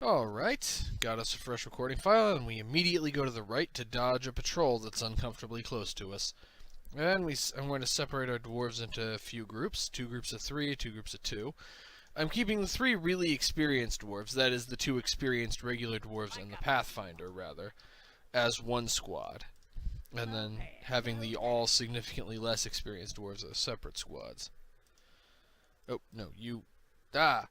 Alright, got us a fresh recording file, and we immediately go to the right to dodge a patrol that's uncomfortably close to us. And I'm going to separate our dwarves into a few groups, 2 groups of 3, 2 groups of 2. I'm keeping the 3 really experienced dwarves, that is the 2 experienced regular dwarves and the Pathfinder, rather, as one squad. And then having the all significantly less experienced dwarves as separate squads. Oh, no, you... Ah!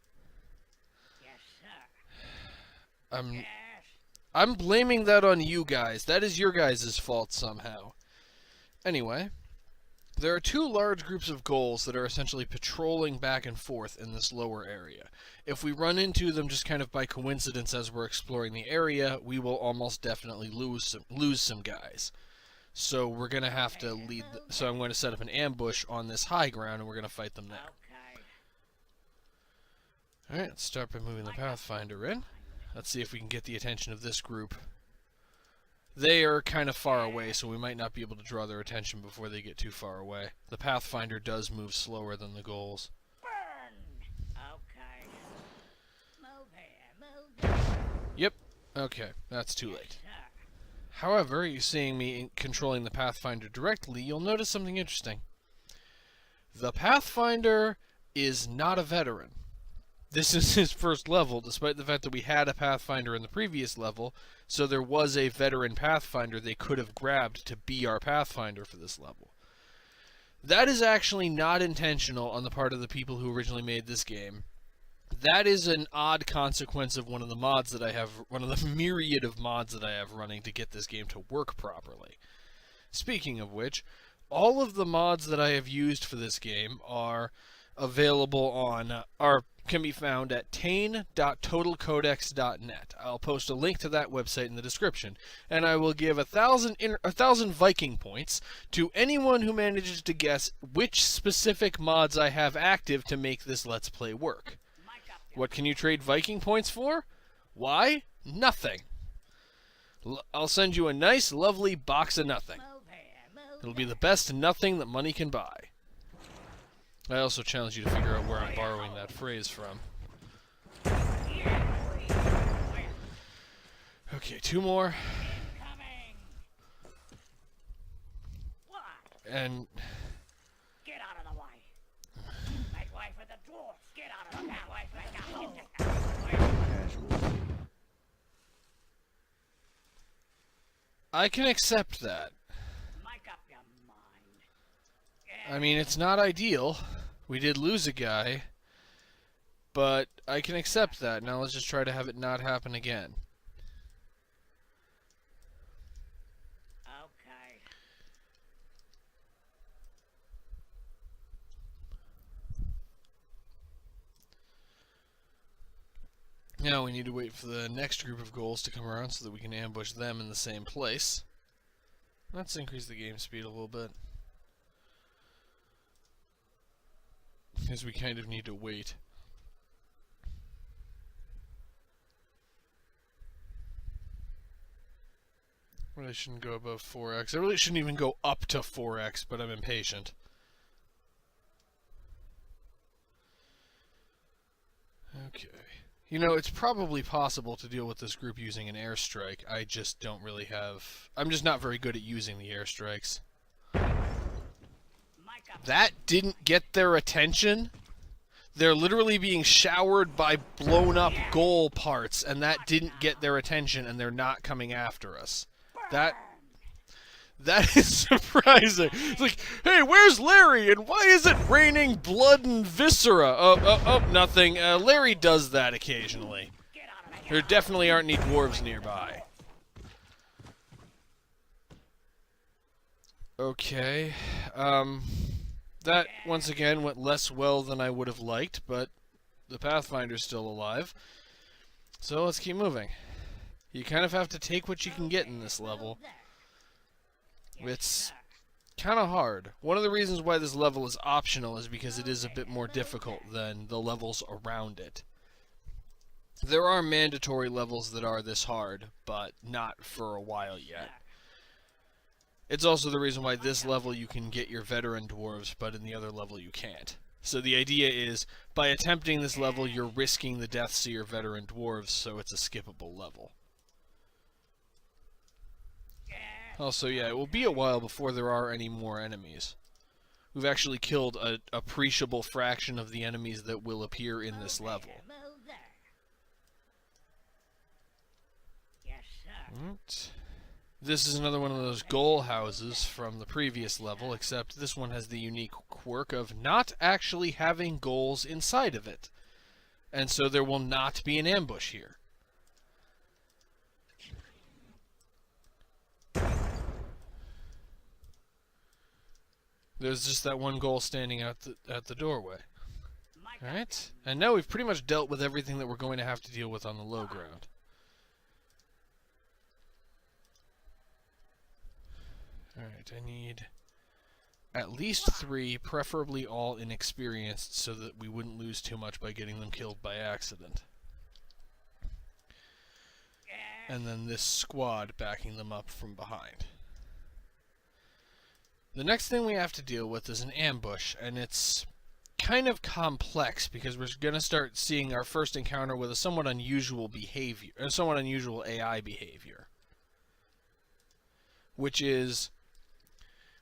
I'm blaming that on you guys. That is your guys' fault somehow. Anyway, there are 2 large groups of ghouls that are essentially patrolling back and forth in this lower area. If we run into them just kind of by coincidence as we're exploring the area, we will almost definitely lose some guys. So we're going to have to lead... So I'm going to set up an ambush on this high ground, and we're going to fight them there. Alright, let's start by moving the Pathfinder in. Let's see if we can get the attention of this group. They are kind of far away, so we might not be able to draw their attention before they get too far away. The Pathfinder does move slower than the ghouls. Yep. Okay, that's too late. However, you seeing me controlling the Pathfinder directly, you'll notice something interesting. The Pathfinder is not a veteran. This is his first level, despite the fact that we had a Pathfinder in the previous level, so there was a veteran Pathfinder they could have grabbed to be our Pathfinder for this level. That is actually not intentional on the part of the people who originally made this game. That is an odd consequence of one of the mods that I have, one of the myriad of mods that I have running to get this game to work properly. Speaking of which, all of the mods that I have used for this game are available on can be found at tane.totalcodex.net. I'll post a link to that website in the description, and I will give 1,000 Viking points to anyone who manages to guess which specific mods I have active to make this Let's Play work. What can you trade Viking points for? Why? Nothing. I'll send you a nice, lovely box of nothing. It'll be the best nothing that money can buy. I also challenge you to figure out where I'm borrowing that phrase from. Okay, 2 more. And... Get out of the way. Make way for the dwarfs. Get out of the way. I can accept that. Make up your mind. I mean, it's not ideal. We did lose a guy. But I can accept that. Now let's just try to have it not happen again. Okay. Now we need to wait for the next group of ghouls to come around so that we can ambush them in the same place. Let's increase the game speed a little bit. Because we kind of need to wait. Really shouldn't go above 4x. I really shouldn't even go up to 4x, but I'm impatient. Okay. You know, it's probably possible to deal with this group using an airstrike. I just don't really have... I'm just not very good at using the airstrikes. That didn't get their attention? They're literally being showered by blown-up ghoul parts, and that didn't get their attention, and they're not coming after us. That is surprising. It's like, hey, where's Larry, and why is it raining blood and viscera? Oh, nothing. Larry does that occasionally. There definitely aren't any dwarves nearby. Okay, that, once again, went less well than I would have liked, but the Pathfinder's still alive. So let's keep moving. You kind of have to take what you can get in this level. It's kind of hard. One of the reasons why this level is optional is because it is a bit more difficult than the levels around it. There are mandatory levels that are this hard, but not for a while yet. It's also the reason why this level you can get your veteran dwarves, but in the other level you can't. So the idea is, by attempting this level, you're risking the deaths of your veteran dwarves, so it's a skippable level. Also, yeah, it will be a while before there are any more enemies. We've actually killed an appreciable fraction of the enemies that will appear in this level. Yes, sir. Right. This is another one of those goal houses from the previous level, except this one has the unique quirk of not actually having goals inside of it. And so there will not be an ambush here. There's just that one goal standing at the doorway. Alright, and now we've pretty much dealt with everything that we're going to have to deal with on the low ground. Alright, I need at least 3, preferably all inexperienced, so that we wouldn't lose too much by getting them killed by accident. And then this squad backing them up from behind. The next thing we have to deal with is an ambush, and it's kind of complex because we're going to start seeing our first encounter with a somewhat unusual behavior, or somewhat unusual AI behavior, which is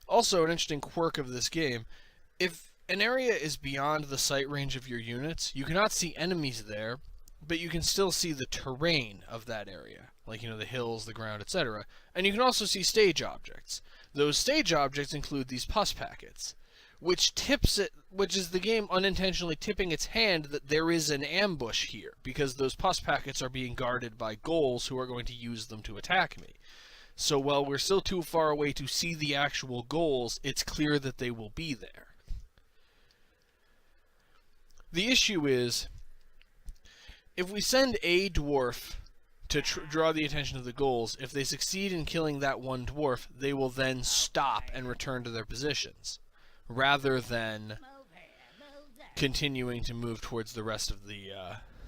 also an interesting quirk of this game. If an area is beyond the sight range of your units, you cannot see enemies there, but you can still see the terrain of that area, like, you know, the hills, the ground, etc. And you can also see stage objects. Those stage objects include these pus packets, which is the game unintentionally tipping its hand that there is an ambush here, because those pus packets are being guarded by ghouls who are going to use them to attack me. So while we're still too far away to see the actual ghouls, it's clear that they will be there. The issue is, if we send a dwarf to draw the attention of the ghouls, if they succeed in killing that one dwarf, they will then stop and return to their positions, rather than continuing to move towards the rest of the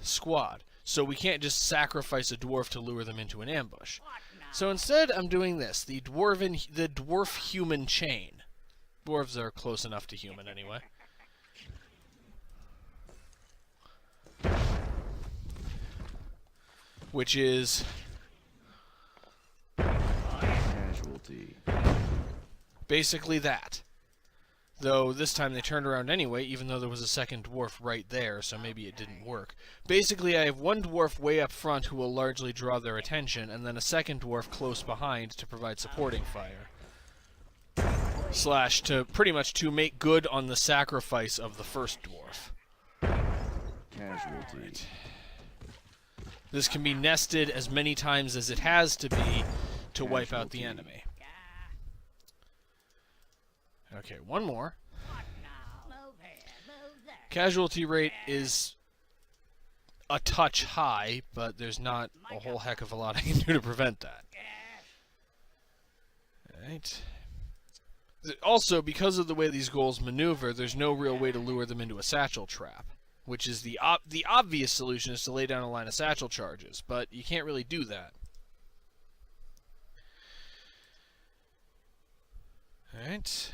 squad. So we can't just sacrifice a dwarf to lure them into an ambush. So instead, I'm doing this, the dwarf-human chain. Dwarves are close enough to human anyway. Which is Casualty. basically that. Though this time they turned around anyway, even though there was a second dwarf right there, so maybe it didn't work. Basically, I have one dwarf way up front who will largely draw their attention, and then a second dwarf close behind to provide supporting fire. Slash, to pretty much to make good on the sacrifice of the first dwarf. Casualty. This can be nested as many times as it has to be to wipe out the enemy. Okay, one more. Casualty rate is a touch high, but there's not a whole heck of a lot I can do to prevent that. Alright. Also, because of the way these ghouls maneuver, there's no real way to lure them into a satchel trap, which is the obvious solution is to lay down a line of satchel charges, but you can't really do that. Alright.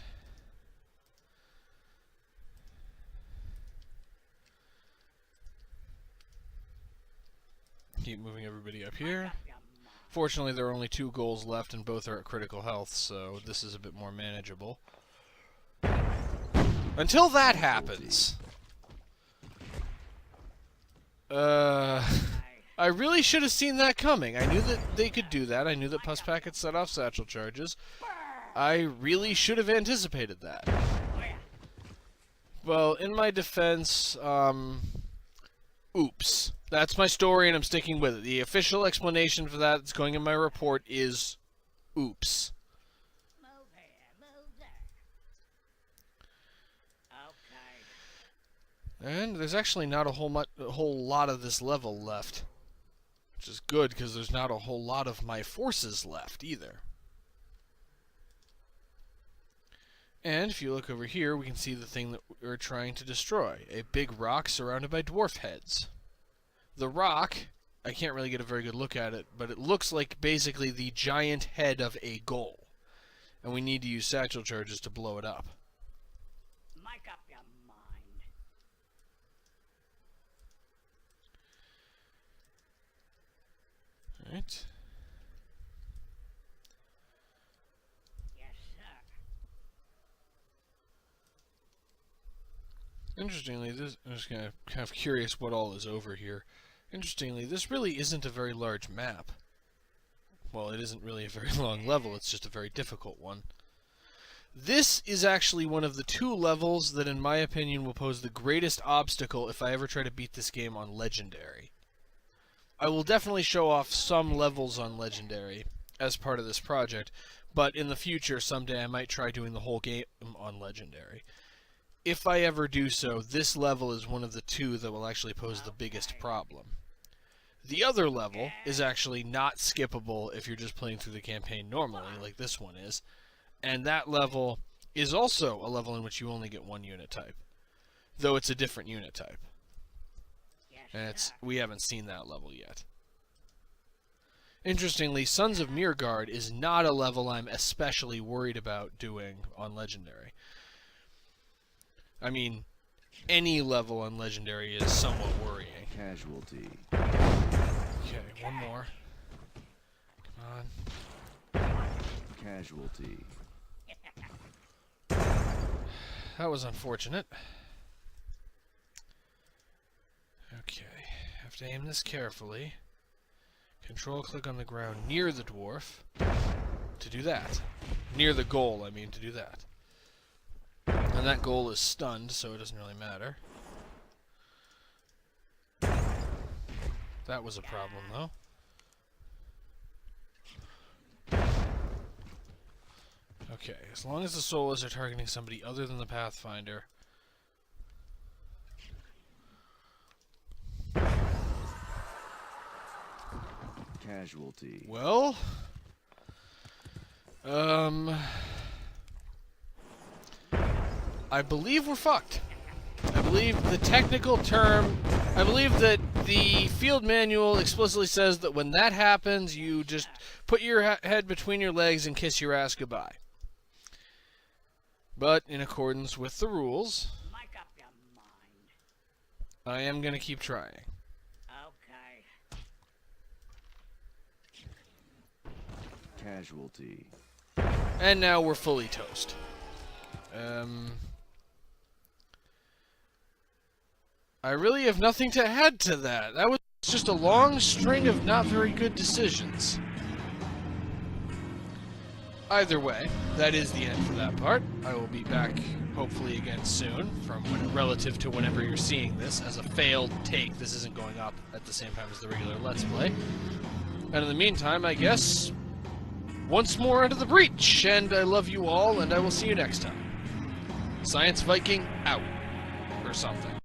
Keep moving everybody up here. Fortunately, there are only 2 goals left, and both are at critical health, so this is a bit more manageable. Until that happens. I really should have seen that coming. I knew that they could do that. I knew that pus packets set off satchel charges. I really should have anticipated that. Well, in my defense, oops. That's my story, and I'm sticking with it. The official explanation for that that's going in my report is oops. And there's actually not a whole lot of this level left, which is good because there's not a whole lot of my forces left either. And if you look over here, we can see the thing that we're trying to destroy, a big rock surrounded by dwarf heads. The rock, I can't really get a very good look at it, but it looks like basically the giant head of a ghoul. And we need to use satchel charges to blow it up. Make up your mind. Alright. Yes, sir. Interestingly, this I'm just kind of curious what all is over here. Interestingly, this really isn't a very large map. Well, it isn't really a very long level, it's just a very difficult one. This is actually one of the 2 levels that, in my opinion, will pose the greatest obstacle if I ever try to beat this game on Legendary. I will definitely show off some levels on Legendary as part of this project, but in the future, someday, I might try doing the whole game on Legendary. If I ever do so, this level is one of the 2 that will actually pose the biggest problem. The other level is actually not skippable if you're just playing through the campaign normally, like this one is. And that level is also a level in which you only get 1 unit type, though it's a different unit type. And we haven't seen that level yet. Interestingly, Sons of Mirgard is not a level I'm especially worried about doing on Legendary. I mean, any level on Legendary is somewhat worrying. Casualty. Okay, one more. Come on. Casualty. That was unfortunate. Okay, have to aim this carefully. Control click on the ground near the dwarf to do that. Near the goal, I mean, to do that. And that goal is stunned, so it doesn't really matter. That was a problem, though. Okay, as long as the souls are targeting somebody other than the Pathfinder. Casualty. Well, I believe we're fucked. I believe the technical term, I believe that the field manual explicitly says that when that happens, you just put your head between your legs and kiss your ass goodbye. But in accordance with the rules, Make up your mind. I am going to keep trying. Okay. Casualty. And now we're fully toast. I really have nothing to add to that. That was just a long string of not very good decisions. Either way, that is the end for that part. I will be back, hopefully again soon, relative to whenever you're seeing this. As a failed take, this isn't going up at the same time as the regular Let's Play. And in the meantime, I guess, once more into the breach, and I love you all, and I will see you next time. Science Viking out. Or something.